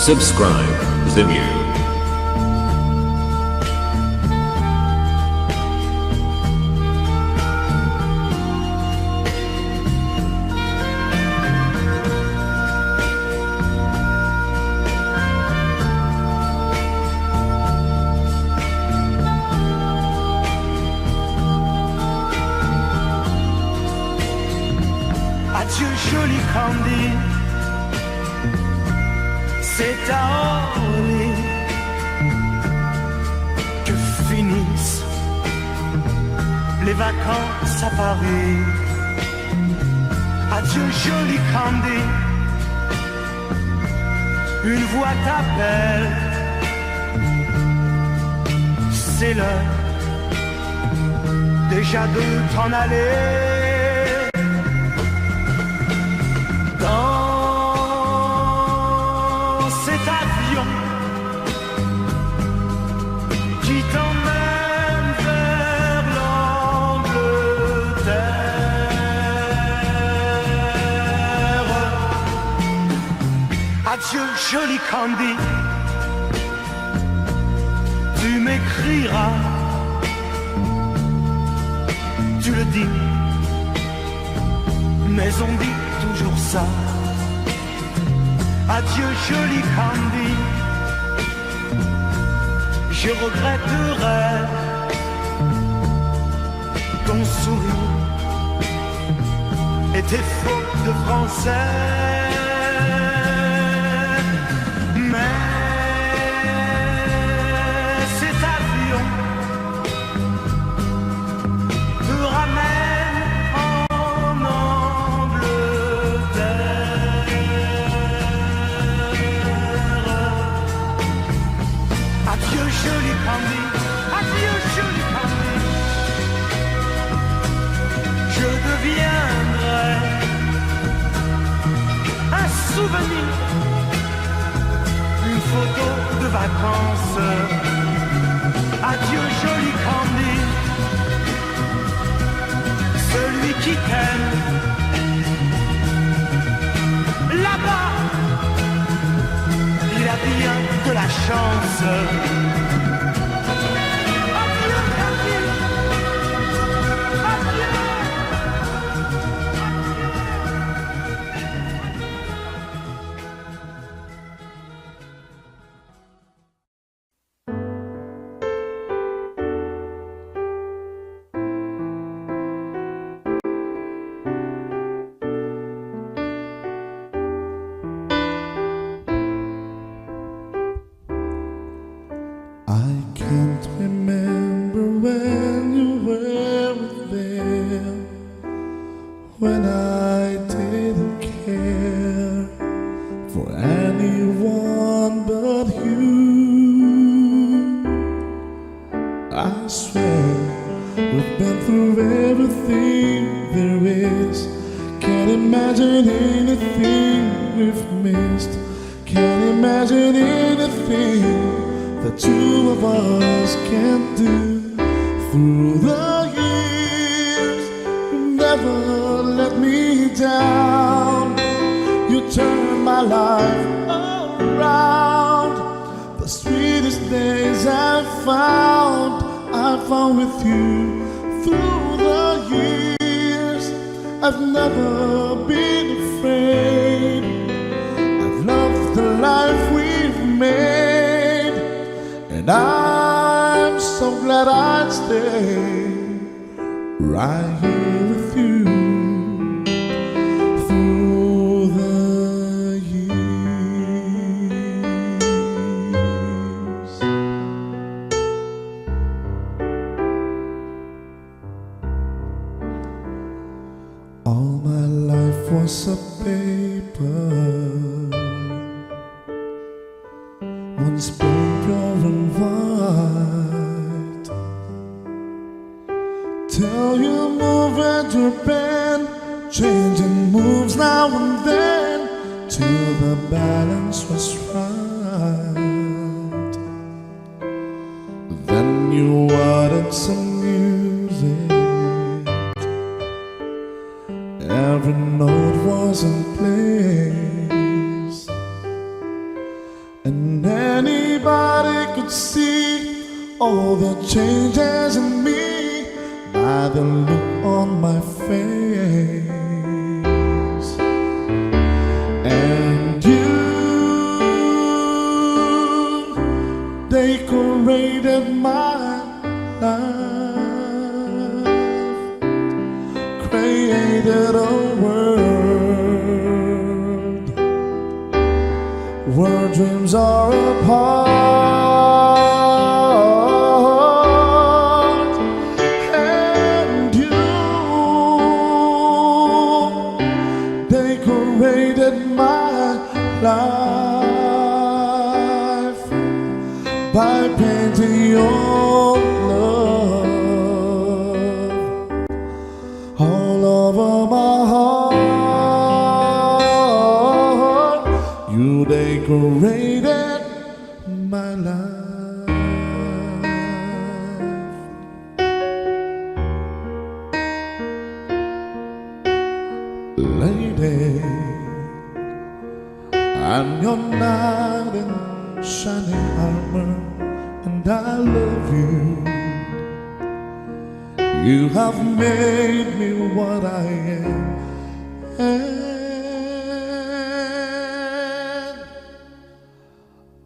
Subscribe Zimyu. Adieu joli Candy, c'est à Orly que finissent les vacances à Paris. Adieu joli Candy, une voix t'appelle, c'est l'heure déjà de t'en aller. Dans cet avion qui t'emmène vers l'Angleterre. Adieu joli Candy, tu m'écriras, tu le dis, mais on dit toujours ça. Adieu joli Candy, je regretterai ton sourire et tes fautes de français. Mais cet avion te ramène en Adieu joli Candy, adieu joli Candy, je deviendrai un souvenir, une photo de vacances. Adieu joli Candy, celui qui t'aime là-bas, il a bien de la chance. Adieu, Candy. Adieu. I can't remember when you were there, when I didn't care for anyone but you. I swear we've been through everything there is. Can't imagine anything we've missed. Can't imagine anything the two of us can do. Through the years, you never let me down. You turned my life around. The sweetest days I found with you. Through the years, I've never been afraid. I've loved the life we've made, and I'm so glad I'd stay right here with you through the years. All my life was a paper, once pure and white, till you move into a bend, changing moves now and then, till the balance was right. Then you added some music, every note was in place. could see all the changes in me by the look on my face. And you decorated my life, created a world where dreams are apart. And you decorated my life by painting your love all over my heart. You decorated my life. Lady, I'm your knight in shining armor, and I love you. You have made me what I am, and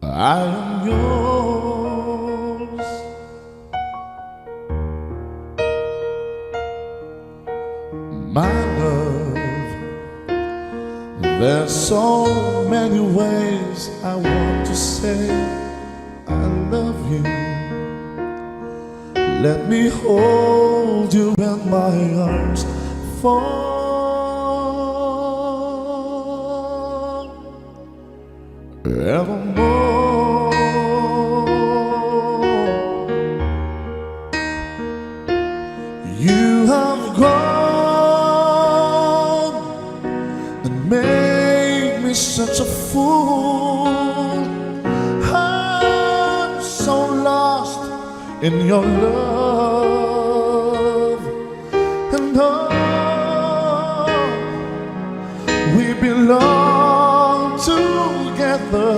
I am yours. My love, there's so many ways I want to say I love you. Let me hold you in my arms forevermore. You have gone and made me such a fool. I'm so lost in your love, and oh, we belong together.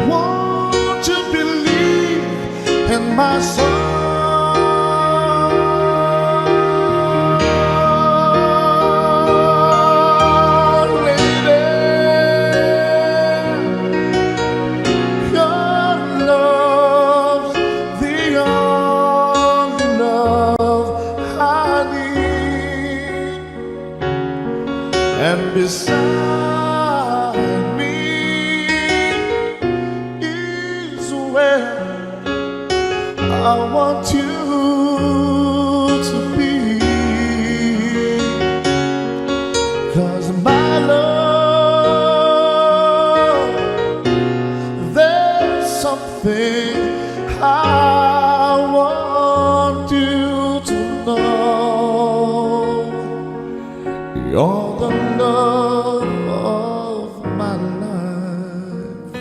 Won't you believe in my soul? And beside me is where I want you to be. 'Cause my love, there's something I want you to know. You're the love of my life.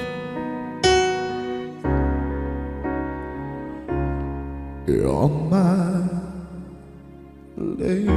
You're my lady.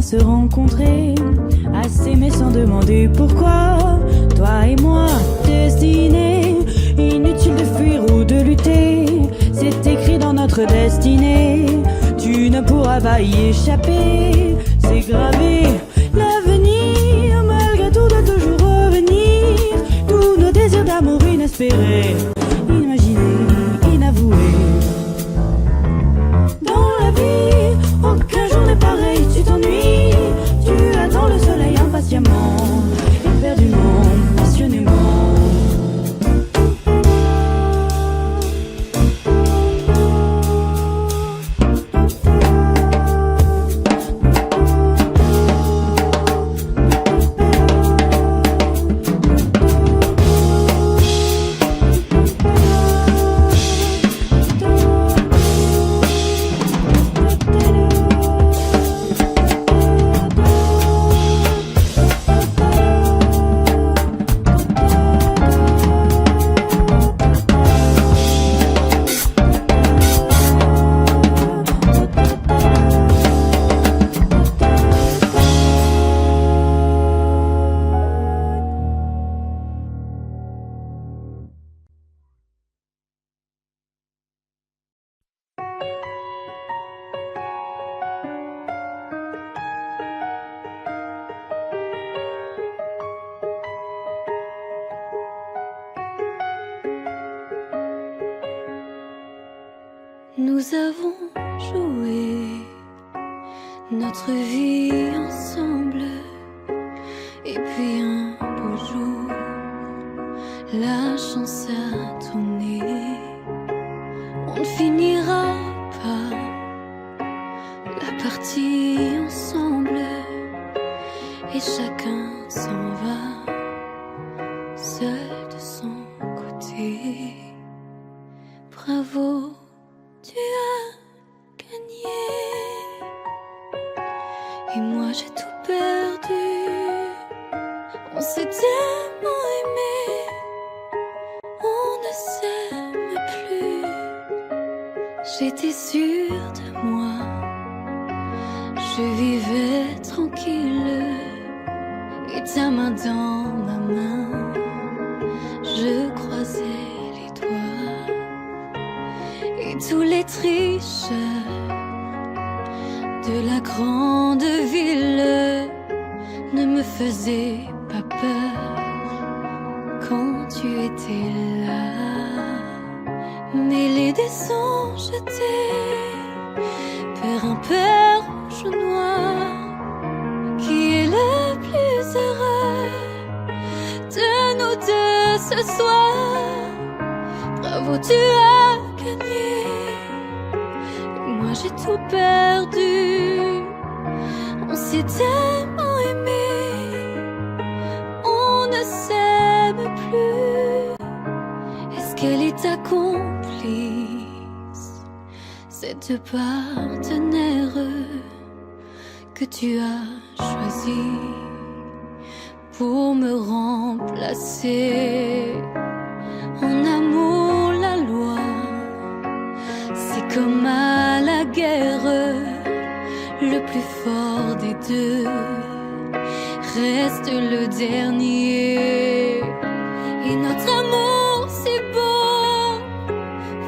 Se rencontrer, à s'aimer sans demander pourquoi. Toi et moi, destinés, inutile de fuir ou de lutter. C'est écrit dans notre destinée, tu ne pourras pas y échapper. C'est gravé, l'avenir, malgré tout doit toujours revenir. Tous nos désirs d'amour inespérés, imaginés, inavoués. Dans la vie, aucun jour n'est pareil, tu t'ennuies. Tu attends le soleil impatiemment, éperdument, passionnément. Nous avons joué notre vie ensemble, et puis un beau jour, la chance a tourné. On ne finira pas la partie ensemble, et chacun s'en va, seul de son côté. Bravo, tu as gagné, et moi j'ai tout perdu. On s'est tellement aimé, on ne s'aime plus. J'étais sûre de moi, je vivais tranquille, et ta main dans ma main, je croisais les doigts. Et tous les tricheurs de la grande ville ne me faisaient pas peur quand tu étais là. Mêlés des songes jetés, vers un père rouge noir qui est le plus heureux de nous deux ce soir. Bravo, tu as gagné, et moi j'ai tout perdu. On s'est tellement aimé, on ne s'aime plus. Est-ce qu'elle est ta complice, cette partenaire que tu as choisi pour me remplacer? En amour, la loi, c'est comme à la guerre, le plus fort des deux reste le dernier. Et notre amour si beau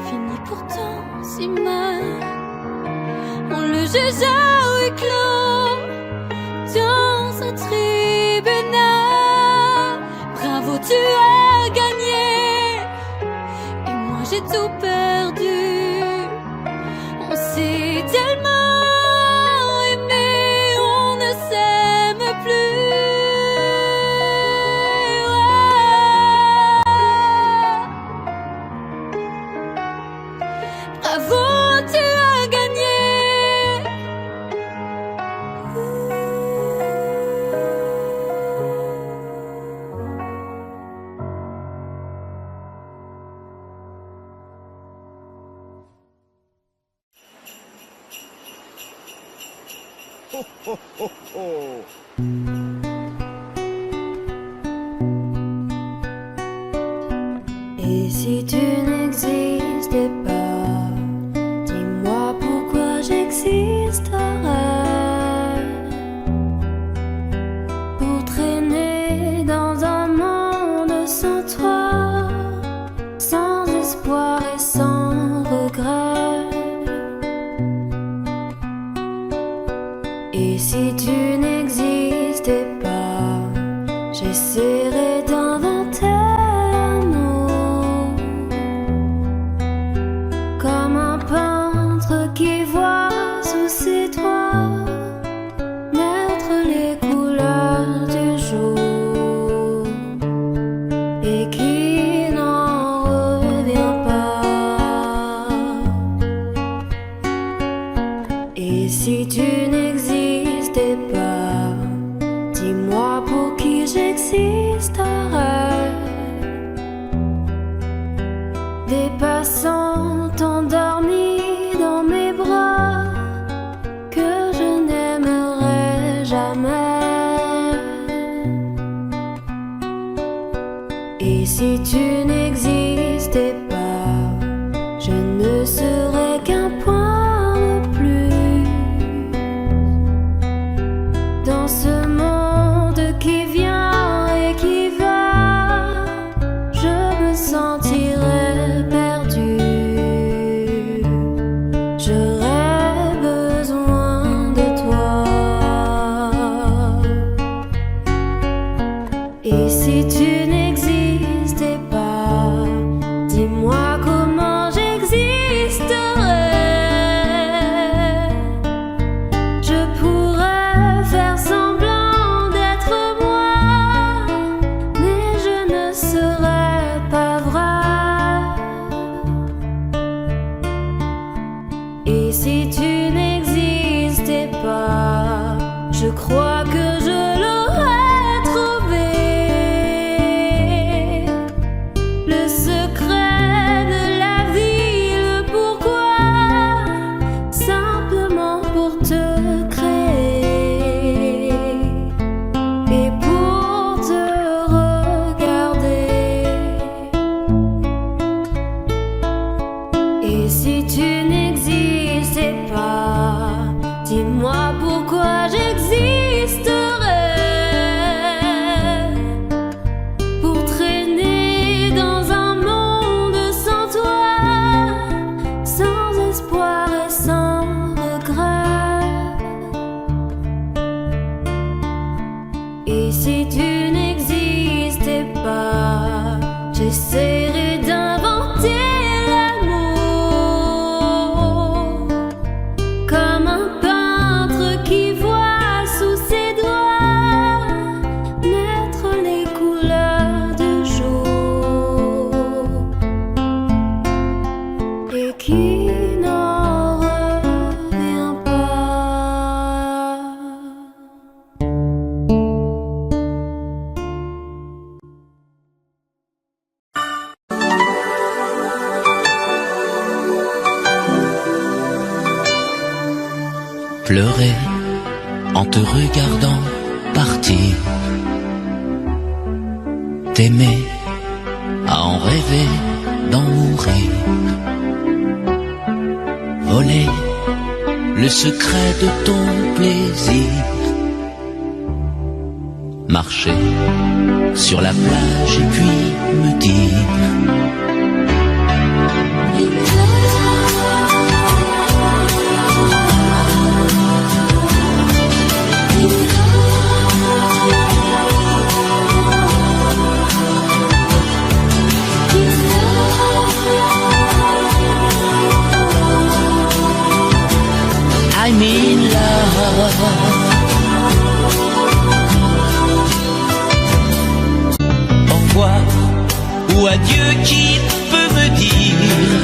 finit pourtant si mal. On le juge à huis clos dans un tribunal. Bravo, tu as gagné, et moi j'ai tout perdu. On s'est tellement aimé, on ne s'aime plus. Bravo, tu as gagné. Et si tu n'existais pas, dis-moi pourquoi j'existerais. Pour traîner dans un monde sans toi, sans espoir et sans regret. Et si tu n'existais pas, j'essaierais d'inventer l'amour, comme un peintre qui voit sous ses doigts naître les couleurs du jour et qui n'en revient pas. Et si tu n'existais pas, dis-moi pour qui j'existerais. Des passants endormis dans mes bras que je n'aimerais jamais. Et si tu n'existais pas, je ne serais qu'un point de plus dans ce monde qui vient et qui va. Je me sentirais perdu, j'aurais besoin de toi. Et si tu n'existais pas, dis-moi comment j'existerais. Je pourrais faire semblant d'être moi, mais je ne serais pas vrai. Et si tu n'existais pas, je crois que je l'aurais trouvé, le secret de la vie, le pourquoi, simplement pour te créer et pour te regarder. Et si tu n'existais pas, dis-moi pourquoi j'existerais. Pour traîner dans un monde sans toi, sans espoir et sans regret. Et si tu n'existais pas, j'essaierais d'inventer l'amour, comme pleurer en te regardant partir. T'aimer, à en rêver, d'en mourir. Voler le secret de ton plaisir. Marcher sur la plage et puis me dire: I'm in love. Au revoir ou adieu, qui peut me dire?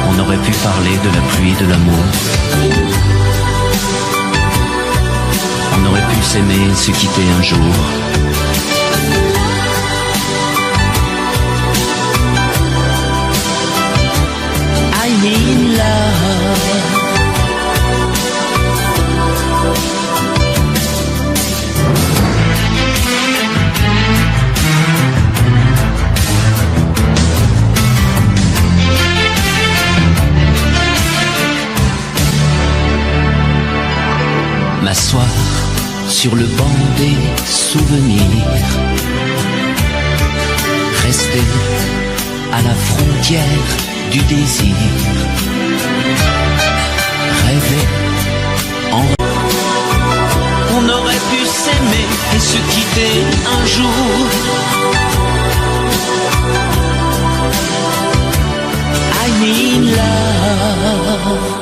On aurait pu parler de la pluie et de l'amour. On aurait pu s'aimer et se quitter un jour. I'm in love. M'asseoir sur le banc des souvenirs. Rester à la frontière du désir. Rêver en on aurait pu s'aimer et se quitter un jour. I'm in love.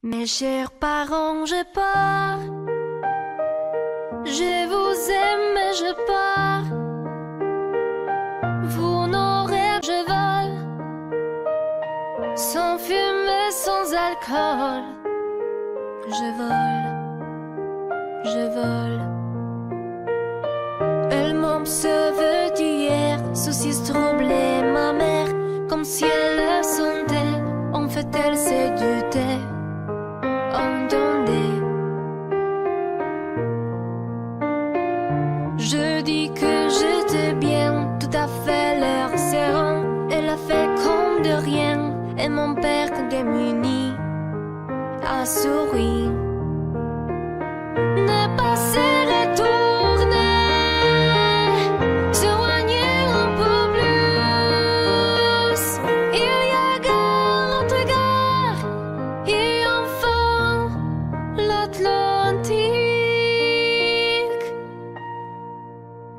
Mes chers parents, je pars. Je vous aime et je pars. Vous n'aurez, je vole. Sans fumée, sans alcool. Je vole, je vole. Elle m'observe d'hier, soucis troublés, ma mère, comme si elle le sentait. En fait, elle s'est doutait. Entendez, je dis que j'étais bien, tout à fait leur serrant. Elle a fait comme de rien, et mon père, démuni, a souri. Ne pas se retourner, s'éloigner un peu plus. Il y a gare, l'autre gare, et enfin l'Atlantique.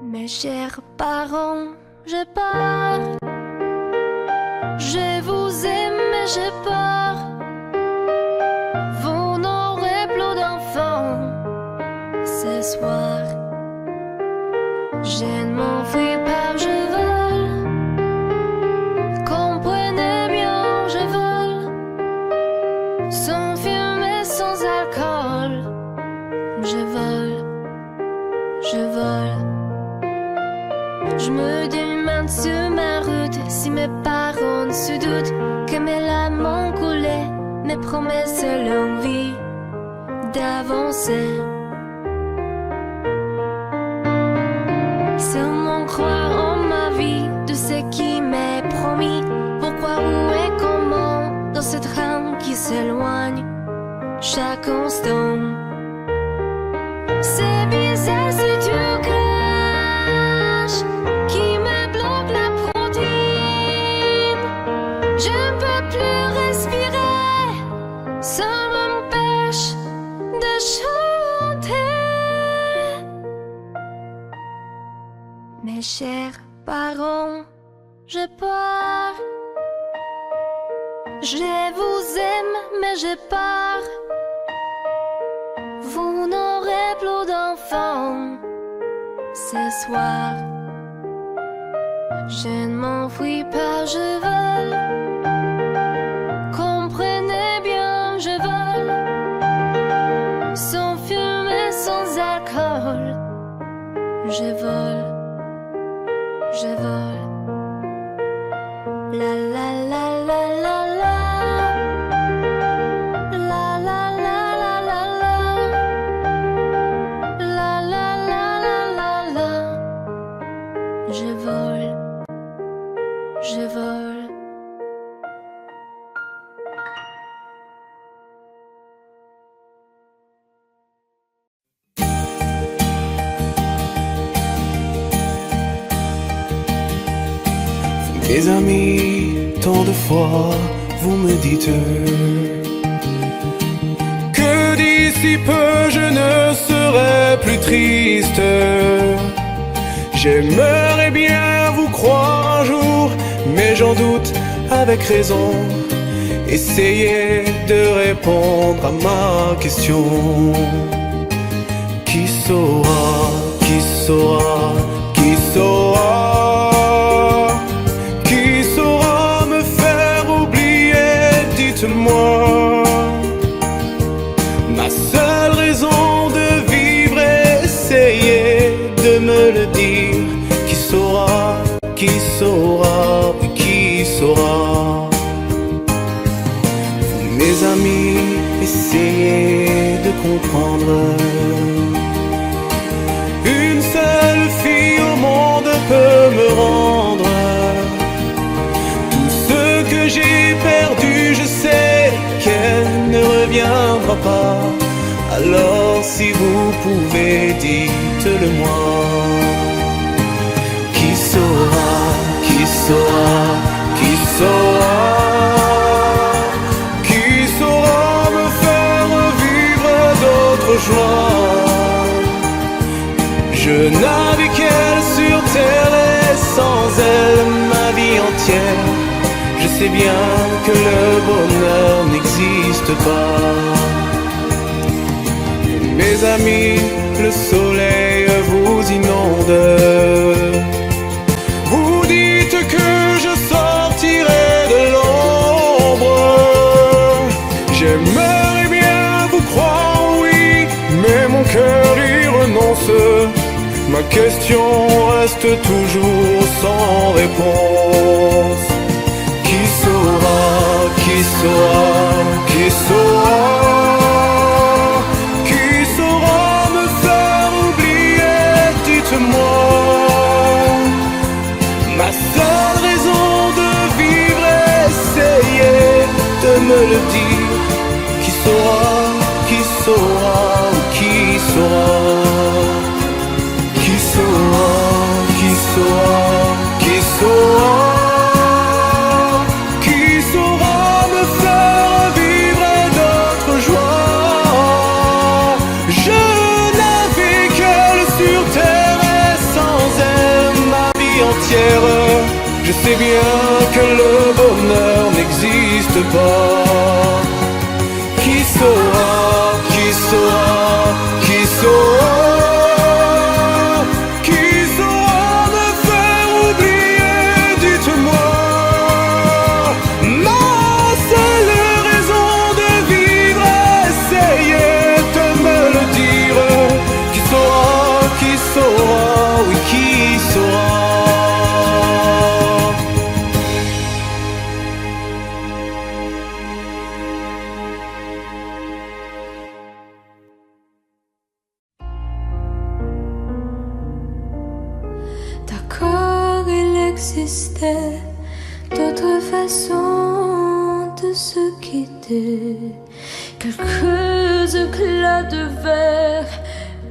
Mes chers parents, je pars. Je vous aime et je pars. Vous n'aurez plus d'enfants ce soir. Je ne m'enfuis pas, je vole. Comprenez bien, je vole. Sans fumée, sans alcool. Je vole, je vole. Je me demande sur ma route si mes parents se doutent que mes larmes ont coulé, mes promesses l'envie d'avancer. Seulement croire en ma vie, de ce qui m'est promis. Pourquoi, où et comment, dans ce train qui s'éloigne chaque instant. C'est bizarre si tu craches, qui me bloque la protéine. Je ne peux plus respirer, ça m'empêche de chanter. Mes chers parents, j'ai peur. Je vous aime, mais j'ai peur. Vous n'aurez plus d'enfants ce soir. Je ne m'enfuis pas, je vole. Comprenez bien, je vole. Sans fumée, sans alcool. Je vole, je vole. La la la la la la. La la la la la la. La la la la la la. Je vole, je vole. Mes amis, tant de fois, vous me dites que d'ici peu je ne serai plus triste. J'aimerais bien vous croire un jour, mais j'en doute avec raison. Essayez de répondre à ma question. Qui saura, qui saura, qui saura? Moi, ma seule raison de vivre, essayez de me le dire. Qui saura, qui saura, qui saura? Vous, mes amis, essayez de comprendre. Une seule fille au monde peut me rendre tout ce que j'ai perdu. Je sais qu'elle ne reviendra pas. Alors si vous pouvez, dites-le moi. Qui saura, qui saura, qui saura? Qui saura me faire vivre d'autres joies? Je n'avais qu'elle sur terre et sans elle ma vie entière. Je sais bien que le bonheur n'existe pas. Mes amis, le soleil vous inonde. Vous dites que je sortirai de l'ombre. J'aimerais bien vous croire, oui, mais mon cœur y renonce. Ma question reste toujours sans réponse. Qui saura, qui saura, qui saura? Qui saura me faire oublier? Dites-moi. Ma seule raison de vivre, essayez de me le dire. Qui saura, qui saura, qui saura? Qui saura, qui saura, qui saura? Je sais bien que le bonheur n'existe pas. Qui saura, qui saura, qui saura? Qui saura me faire oublier? Dites-moi. Ma seule raison de vivre, essayez de me le dire. Qui saura, oui, qui saura? Existait d'autres façons de se quitter. Quelques éclats de verre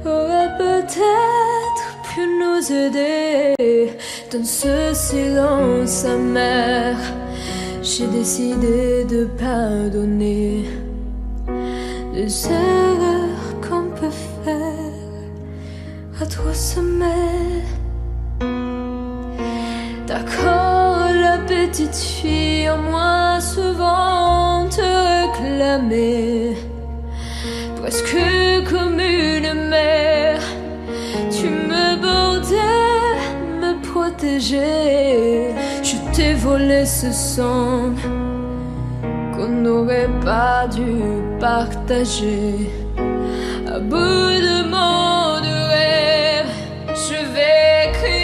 auraient peut-être pu nous aider. Dans ce silence amer, j'ai décidé de pardonner les erreurs qu'on peut faire à 3 semaines. D'accord, la petite fille en moi souvent te réclamait, presque comme une mère. Tu me bordais, me protégeais. Je t'ai volé ce sang qu'on n'aurait pas dû partager. À bout de mots de rêve, je vais crier.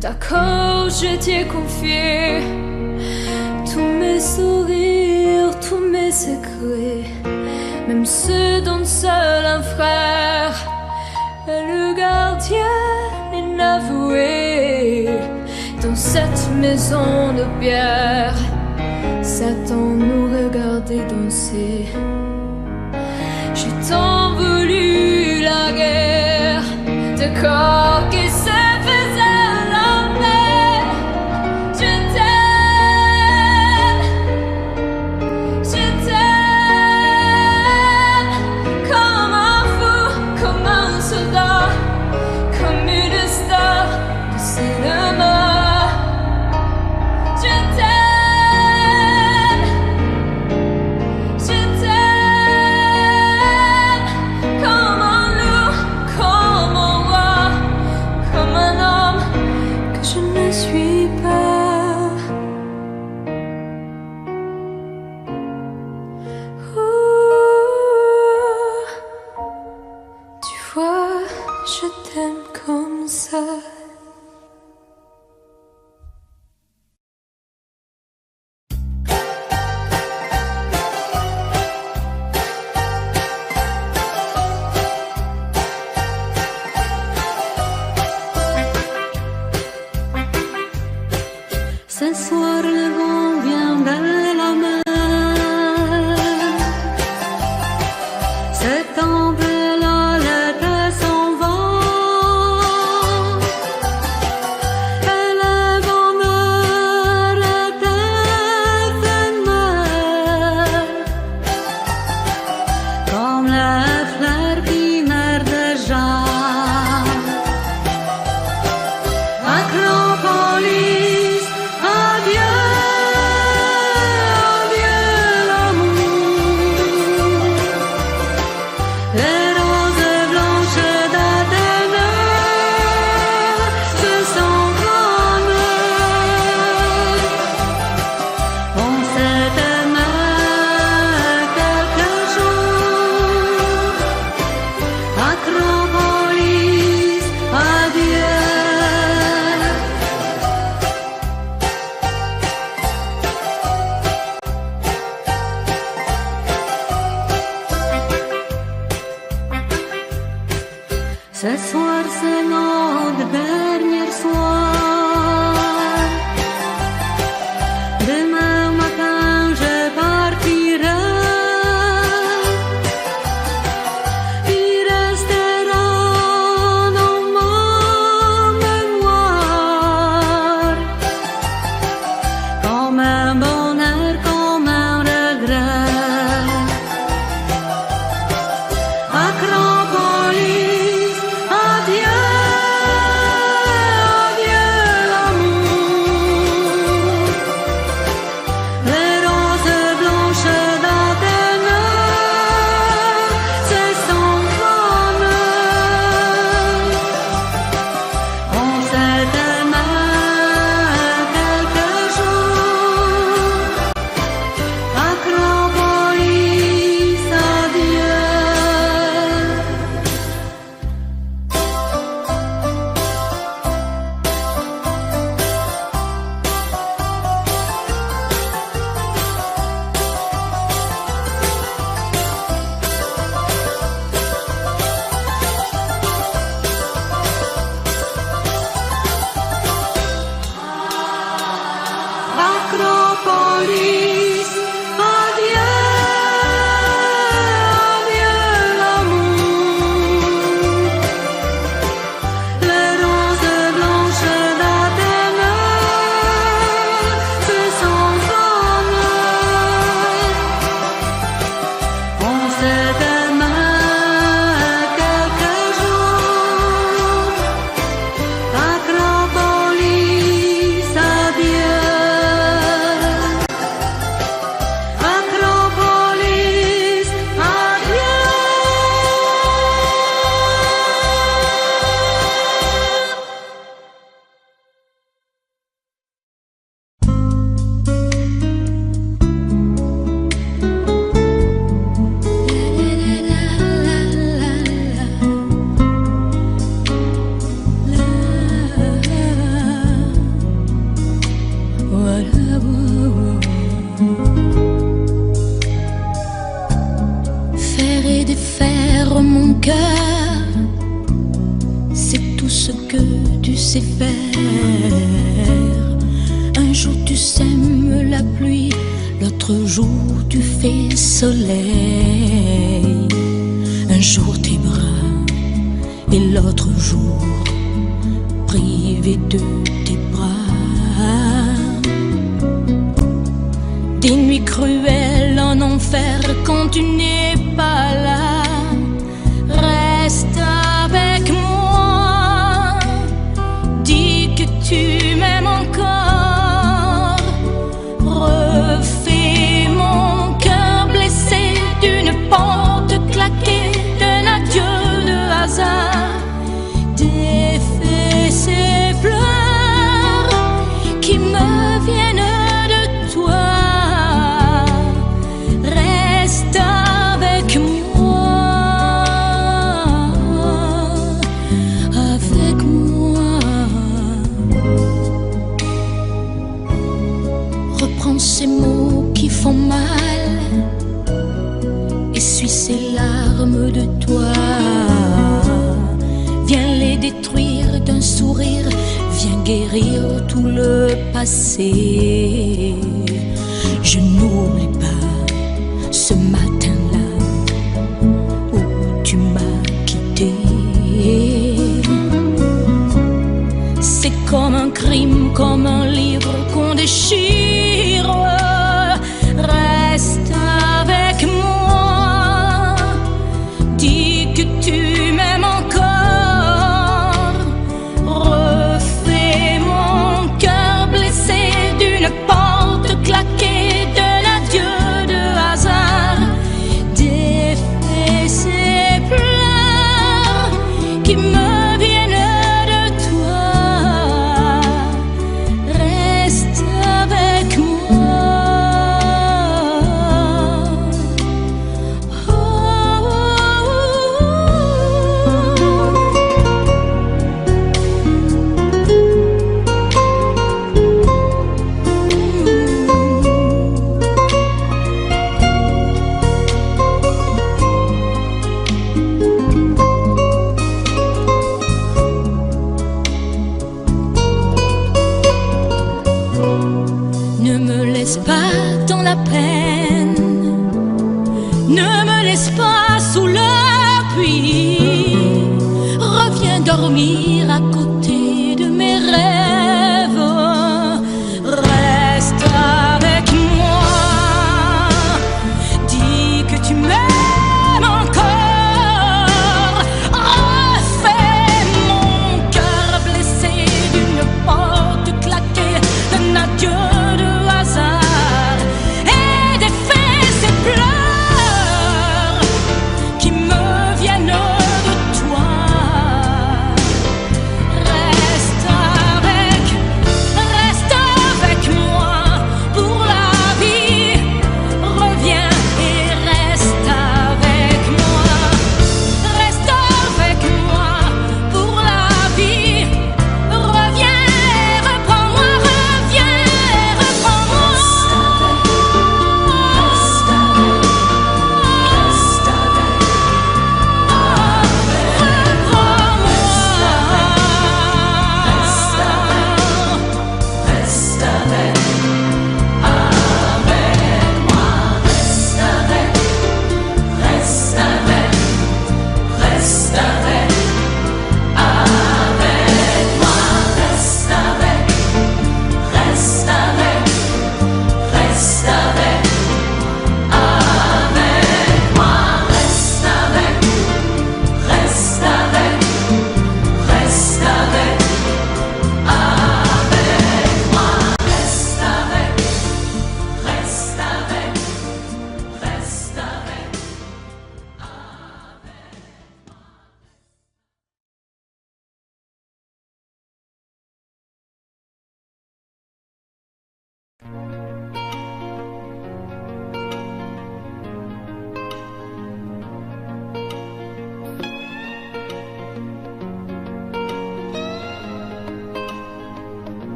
D'accord, je t'ai confié tous mes sourires, tous mes secrets, même ceux dont seul un frère est le gardien inavoué. Dans cette maison de pierre, Satan nous regardait danser. J'ai tant voulu la guerre de corps qui se faisaient. Ce soir le vent vient de la mer. Cet ombre-là, l'été s'en va. Et le bonheur est éphémère, comme les fleurs qui meurent déjà. Acropolis, adieu, adieu l'amour. Les roses blanches d'Athènes se sont fanées. On s'est aimé quelque chose. Acropolis, adieu. Ce soir, c'est notre dernier soir. Demain matin, je partirai. Il restera dans ma mémoire comme un bonheur, comme un regret. Acropolis, adieu. cœur, c'est tout ce que tu sais faire. Un jour tu sèmes la pluie, l'autre jour tu fais soleil. Un jour tes bras et l'autre jour privé de tes bras. Des nuits cruelles en enfer quand tu n'es pas là. Reste avec moi, dis que tu m'aimes encore. Refais mon cœur blessé d'une porte claquée, d'un adieu de hasard. Défais ces pleurs qui me viennent de toi. Reste avec moi, avec moi. Reprends ces mots qui font mal, essuie ces larmes de toi. Viens les détruire d'un sourire, viens guérir tout le passé. Je n'oublie pas ce matin-là où tu m'as quitté. C'est comme un crime, comme un livre qu'on déchire. Reste avec moi, dis que tu m'aimes encore. Refais mon cœur blessé d'une porte claquée, d'un adieu de hasard. Défais ces pleurs qui me viennent de toi. Reste avec moi. Oh, oh, Ne me laisse pas dans la peine, ne me laisse pas sous la pluie. Reviens dormir à côté de mes rêves. Reste avec moi, dis que tu m'aimes encore. Refais mon cœur blessé d'une porte claquée, d'un adieu de hasard. Et défais ces pleurs qui me viennent de toi. Reste avec moi pour la vie. Reviens et reste avec moi. Reste avec moi pour la vie. Reviens et reprends-moi, reviens et reprends-moi.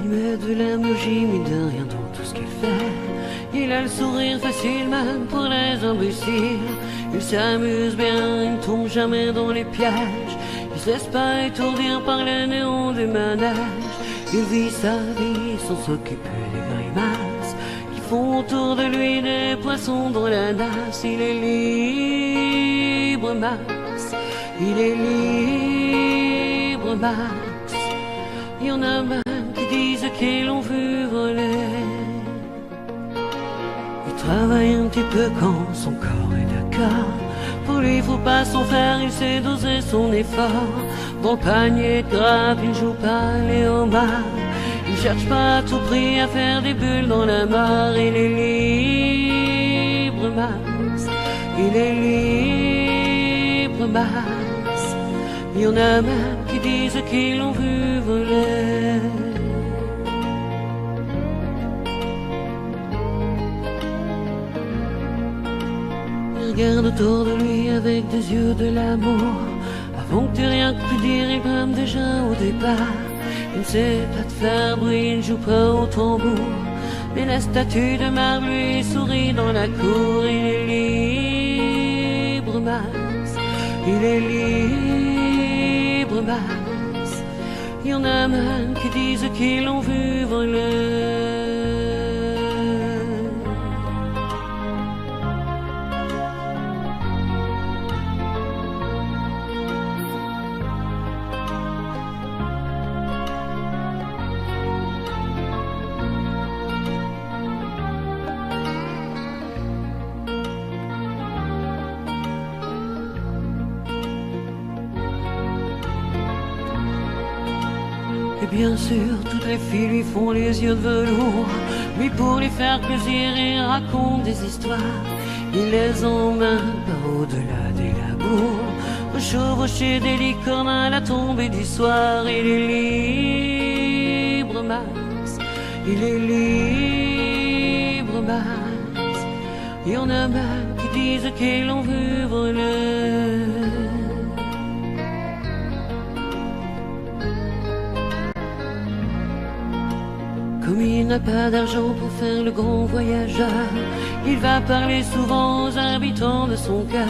Il met de l'énergie, mais de rien dans tout ce qu'il fait. Il a le sourire facile même pour les imbéciles. Il s'amuse bien, il ne tombe jamais dans les pièges. Il se laisse pas étourdir par les néons du manège. Il vit sa vie sans s'occuper des grimaces qui font autour de lui des poissons dans la nasse. Il est libre, Max. Il est libre, Max. Il y en a même qui disent qu'ils l'ont vu voler. Il travaille un petit peu quand son corps est d'accord. Pour lui, faut pas s'en faire, il sait doser son effort. Dans le panier de grappe, il joue pas les homards. Il cherche pas à tout prix à faire des bulles dans la mare. Il est libre, Max. Il est libre, Max. Il y en a même qui disent qu'ils l'ont vu voler. Regarde autour de lui avec des yeux de l'amour. Avant que tu rien pu dire, il brame déjà au départ. Il ne sait pas te faire bruit, il ne joue pas au tambour. Mais la statue de marbre lui sourit dans la cour. Il est libre, Max. Il est libre, Max. Il y en a même qui disent qu'ils l'ont vu voler. Et bien sûr, toutes les filles lui font les yeux de velours. Lui, pour lui faire plaisir, il raconte des histoires. Il les emmène par au-delà des labours, chevaucher des licornes à la tombée du soir. Il est libre, Max. Il est libre, Max. Il y en a même qui disent qu'ils l'ont vu voler. Comme il n'a pas d'argent pour faire le grand voyageur, il va parler souvent aux habitants de son cœur.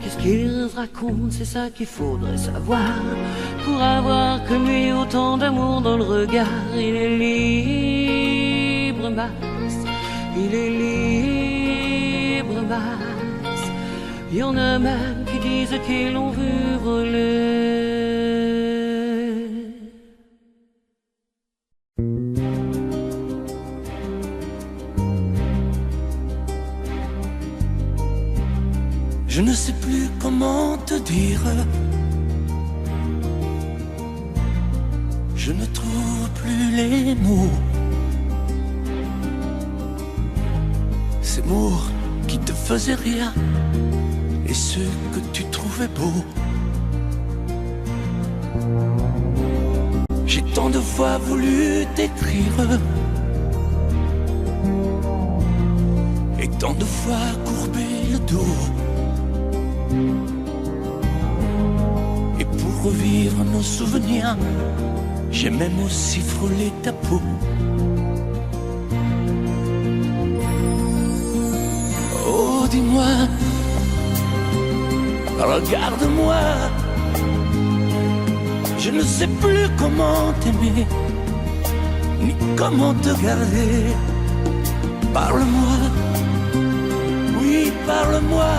Qu'est-ce qu'il raconte, c'est ça qu'il faudrait savoir, pour avoir comme lui autant d'amour dans le regard. Il est libre, Max. Il est libre, Max. Il y en a même qui disent qu'ils l'ont vu voler. Je ne sais plus comment te dire. Je ne trouve plus les mots. Ces mots qui te faisaient rire et ceux que tu trouvais beaux. J'ai tant de fois voulu t'écrire et tant de fois courbé le dos. Et pour revivre nos souvenirs, j'ai même aussi frôlé ta peau. Oh, dis-moi, regarde-moi. Je ne sais plus comment t'aimer, ni comment te garder. Parle-moi, oui, parle-moi.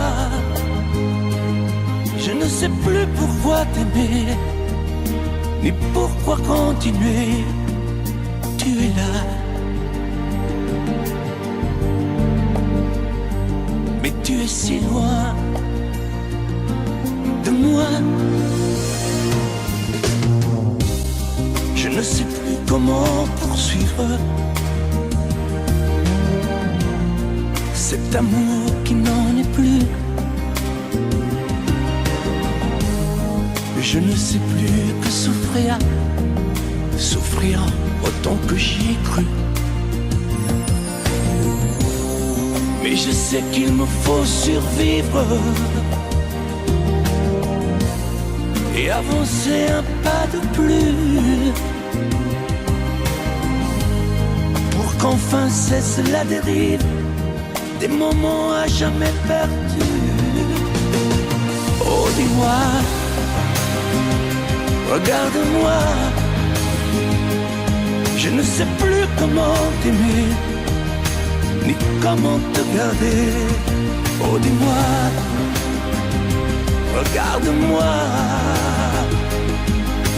Je ne sais plus pourquoi t'aimer, ni pourquoi continuer. Tu es là, mais tu es si loin de moi. Je ne sais plus comment poursuivre cet amour qui n'en est plus. Je ne sais plus que souffrir, souffrir autant que j'y ai cru. Mais je sais qu'il me faut survivre et avancer un pas de plus, pour qu'enfin cesse la dérive des moments à jamais perdus. Oh dis-moi, regarde-moi, je ne sais plus comment t'aimer, ni comment te garder. Oh dis-moi, regarde-moi,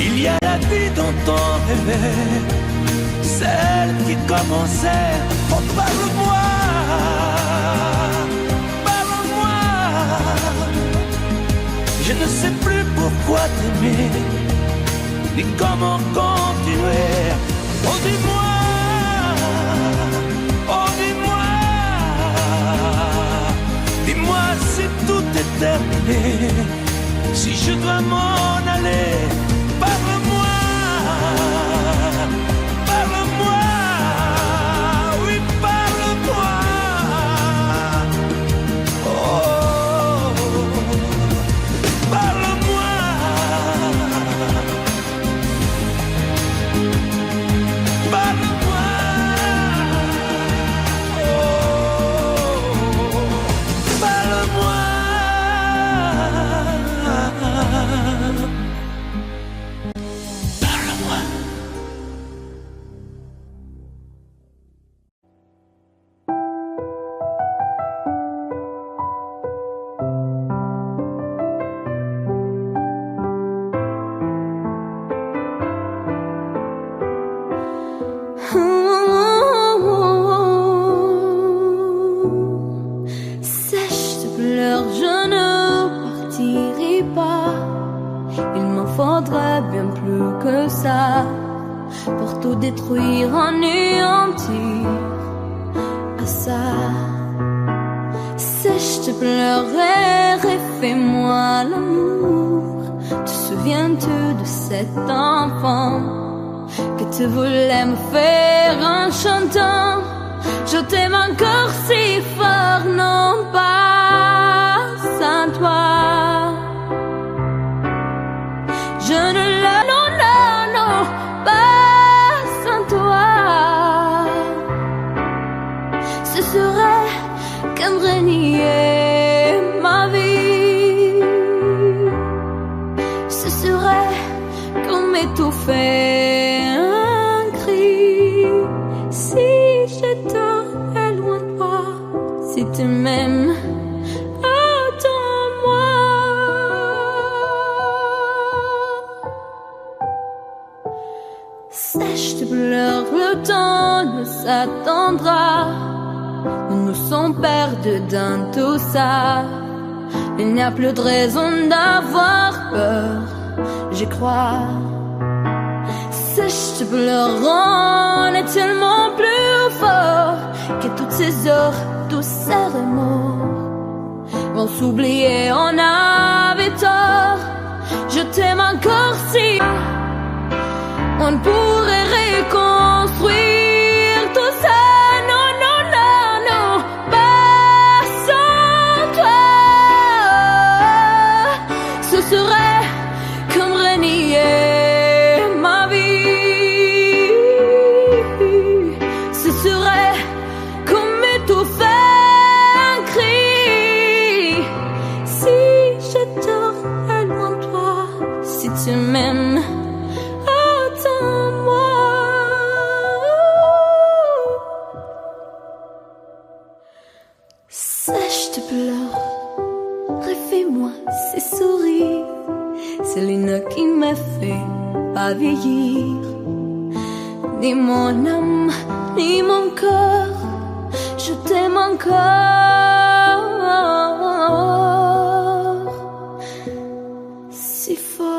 il y a la vie dont on rêvait, celle qui commençait. Oh parle-moi, parle-moi, je ne sais plus pourquoi t'aimer, ni comment continuer. Oh dis-moi, oh dis-moi, dis-moi si tout est terminé, si je dois m'en aller. Parle-moi, parle-moi, oui parle-moi. Oh, parle-moi. Parle-moi. Oh, parle-moi. Sèche tes pleurs, je ne partirai pas. Il m'en faudrait bien plus que ça pour tout détruire, anéantir à ça. Sèche tes pleurs et refais-moi l'amour. Te souviens-tu de cet enfant que tu voulais me faire en chantant? Je t'aime encore si fort, non pas sans toi. Je ne la, non, non, non, pas sans toi. Ce serait comme renier ma vie. Ce serait comme étouffer un cri. Si j'étais loin de toi, si tu m'aimes, attends-moi. Sèche tes pleurs, le temps nous attendra. Nous nous sommes perdus dans tout ça. Il n'y a plus de raison d'avoir peur, j'y crois. Sèche tes pleurs, on est tellement plus fort que toutes ces heures, tous ces remords vont s'oublier, on avait tort. Je t'aime encore si on pourrait reconstruire tout ça. Non, non, non, non, pas sans toi. Ce serait comme renier ma vie. Ce serait comme étouffer un cri. Si j'étais loin de toi, si tu m'aimes, attends-moi. Sèche tes pleurs, refais-moi ces sourires. C'est l'une qui me fait pas vieillir. Ni mon âme, ni mon cœur, je t'aime encore si fort.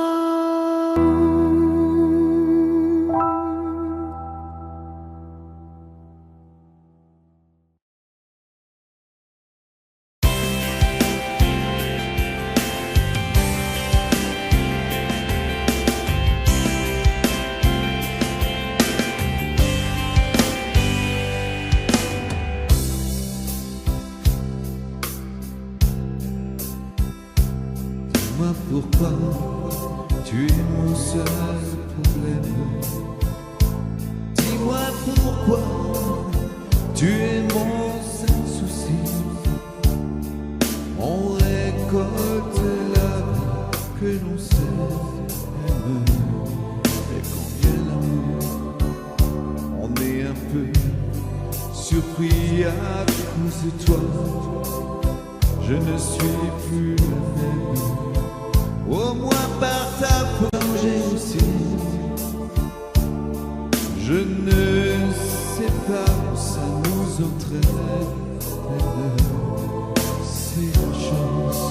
Dis-moi pourquoi tu es mon seul problème. Dis-moi pourquoi tu es mon seul souci. que l'on s'aime. Et quand vient l'amour, on est un peu surpris à cause de toi. Je ne suis plus la même. Au moins par ta plongée aussi. Je ne sais pas où ça nous entraîne. C'est la chance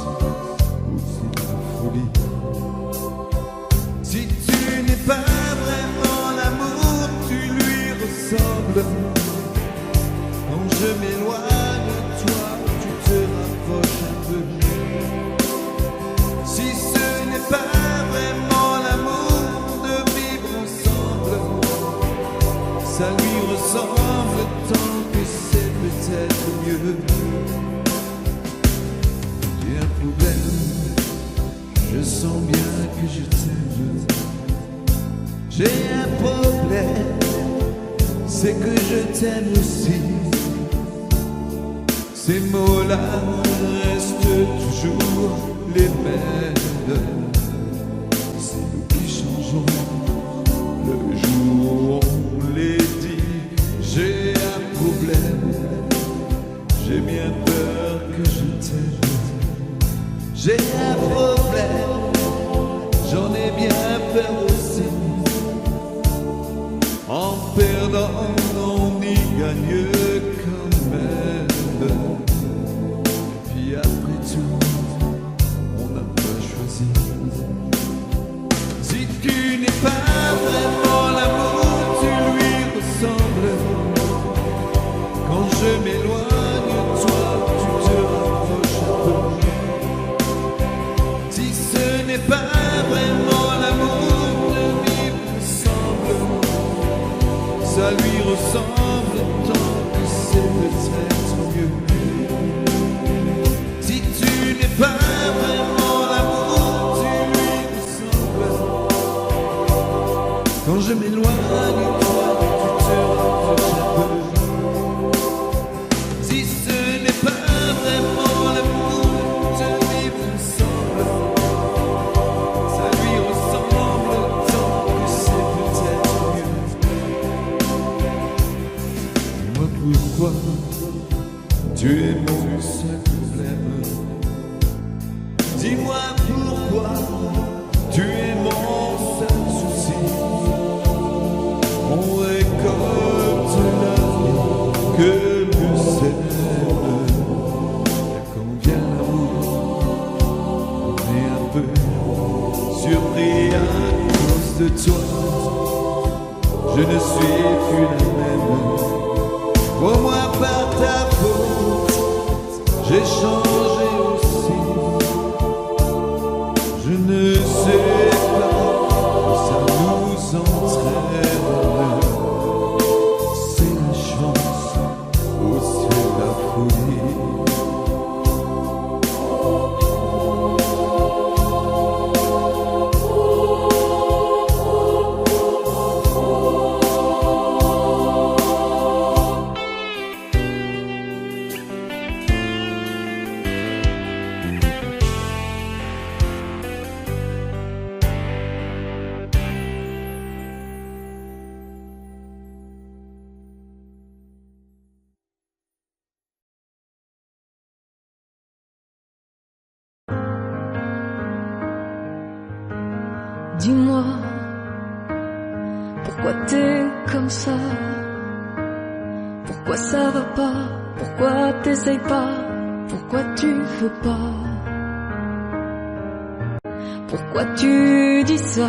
ou c'est la folie. Si tu n'es pas vraiment l'amour, tu lui ressembles. Quand je m'éloigne de toi, tu te rapproches un peu. Si ce n'est pas vraiment l'amour de vivre ensemble, ça lui ressemble tant que c'est peut-être mieux. J'ai un problème, je sens bien que je t'aime. J'ai un problème, c'est que je t'aime aussi. Ces mots-là restent toujours les mêmes. C'est nous qui changeons le jour où on les dit. J'ai un problème, j'ai bien peur que je t'aime. J'ai un problème, j'en ai bien peur aussi. En perdant, on y gagne quand même. Puis après tout, on n'a pas choisi. Si tu n'es pas vraiment l'amour, tu lui ressembles. Quand je m'éloigne de toi, tu te rapproches un peu. Si ce n'est pas vraiment l'amour de vivre ensemble, ça lui ressemble tant que c'est peut-être mieux. Si tu n'es pas vraiment l'amour, tu lui ressembles. Quand je m'éloigne de toi, tu te rapproches un peu. Si ce n'est pas vraiment l'amour de vivre ensemble, ça lui ressemble tant que c'est peut-être mieux. Dis-moi pourquoi tu es mon seul problème. Dis-moi pourquoi tu es mon seul souci. On récolte l'amour que nous sème. Et quand vient l'amour, on est un peu surpris à cause de toi. Je ne suis plus la même. Au moins par ta faute, j'ai changé aussi. Je ne sais pas où ça nous entraîne. C'est la chance ou c'est la folie. Dis-moi, pourquoi t'es comme ça? Pourquoi ça va pas? Pourquoi t'essayes pas? Pourquoi tu veux pas? Pourquoi tu dis ça?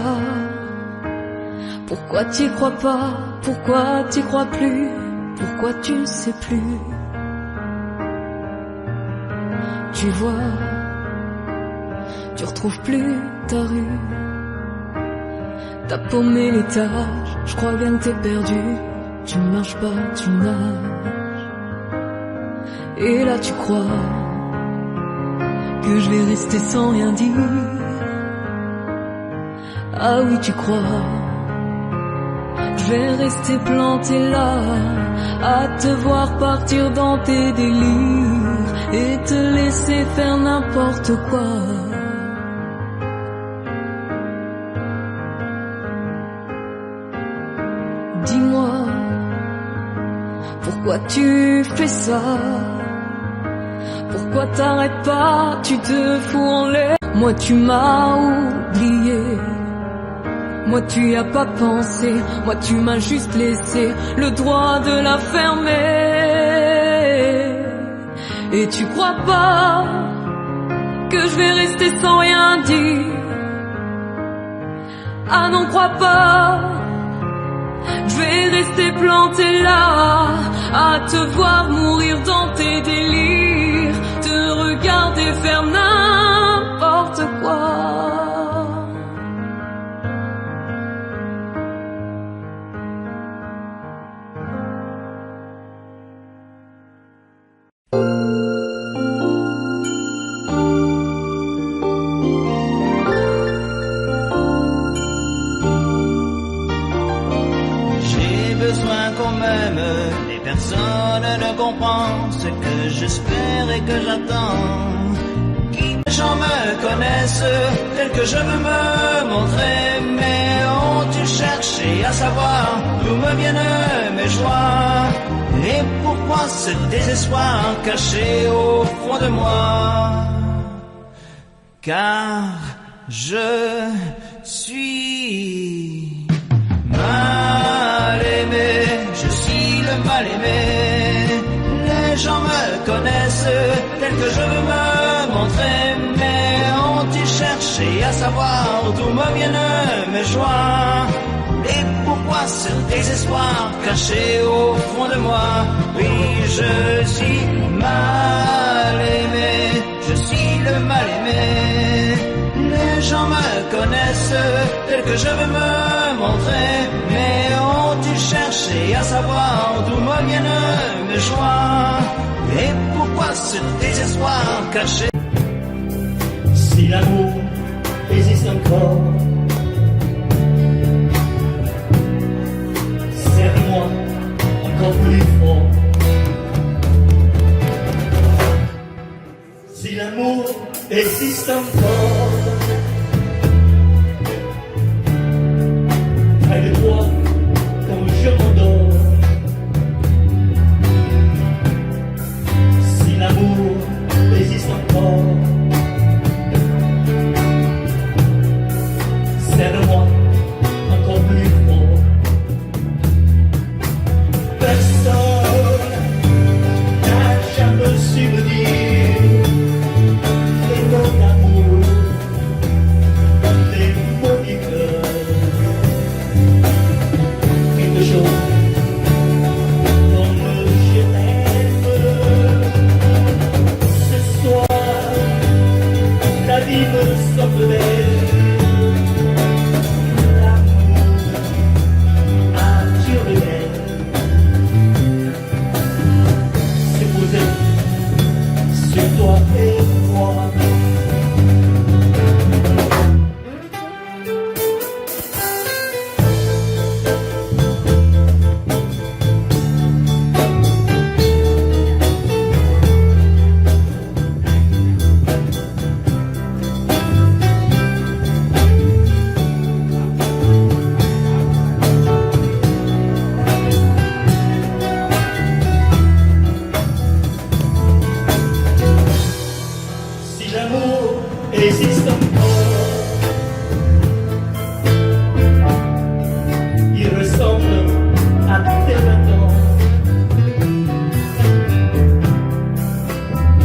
Pourquoi t'y crois pas? Pourquoi t'y crois plus? Pourquoi tu ne sais plus? Tu vois, tu retrouves plus ta rue. T'as paumé l'étage, je crois bien que t'es perdu. Tu ne marches pas, tu nages. Et là tu crois que je vais rester sans rien dire. Ah oui tu crois, je vais rester planté là, à te voir partir dans tes délires et te laisser faire n'importe quoi. pourquoi tu fais ça? Pourquoi t'arrêtes pas? Tu te fous en l'air. Moi tu m'as oublié. Moi tu y as pas pensé. Moi tu m'as juste laissé le droit de la fermer. Et tu crois pas que je vais rester sans rien dire? Ah non, crois pas. Je vais rester planté là, à te voir mourir dans tes délires, te regarder faire n'importe quoi. Personne ne comprend ce que j'espère et que j'attends. Qui les gens me connaissent tel que je veux me montrer, mais ont-tu cherché à savoir d'où me viennent mes joies? Et pourquoi ce désespoir caché au fond de moi? Car je suis mal aimé, je suis le mal aimé. Les gens me connaissent tel que je veux me montrer, mais ont-ils cherché à savoir d'où me viennent mes joies? Et pourquoi ce désespoir caché au fond de moi? Oui, je suis mal aimé, je suis le mal aimé. Les gens me connaissent tel que je veux me montrer, mais ont-ils cherché à savoir d'où me viennent mes joies? Et pourquoi ce désespoir caché? Si l'amour existe encore, serre-moi encore plus fort. Si l'amour existe encore, près de toi quand je m'endors. Si l'amour existe encore, serre-moi encore plus fort. Personne n'a jamais su me dire les mots d'amour, les mots du cœur. Quelque chose comme je t'aime. Ce soir, la vie me semble belle. Toi et moi. Si l'amour existe encore, il ressemble à tes 20 ans,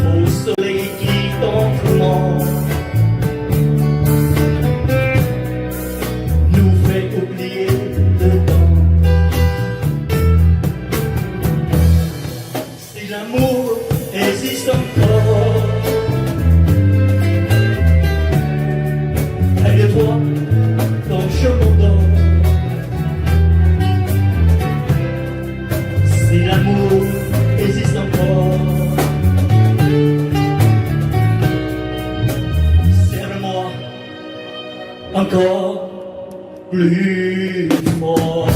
au soleil qui t'entoure, nous fait oublier le temps. Si l'amour existe encore, près de toi quand je m'endors. Si l'amour existe encore, serre-moi encore plus fort.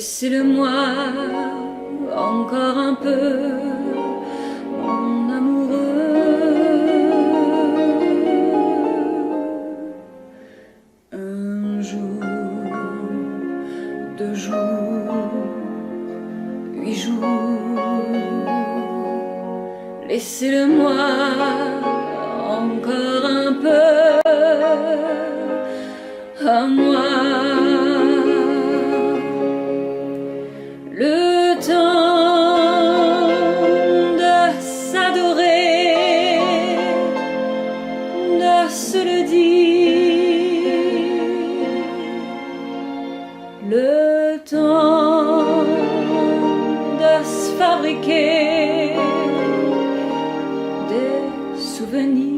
Laissez-le-moi encore un peu, mon amoureux. Un jour, 2 jours, 8 jours. Laissez-le-moi encore un peu à moi. Le temps de s'adorer, de se le dire, le temps de se fabriquer des souvenirs.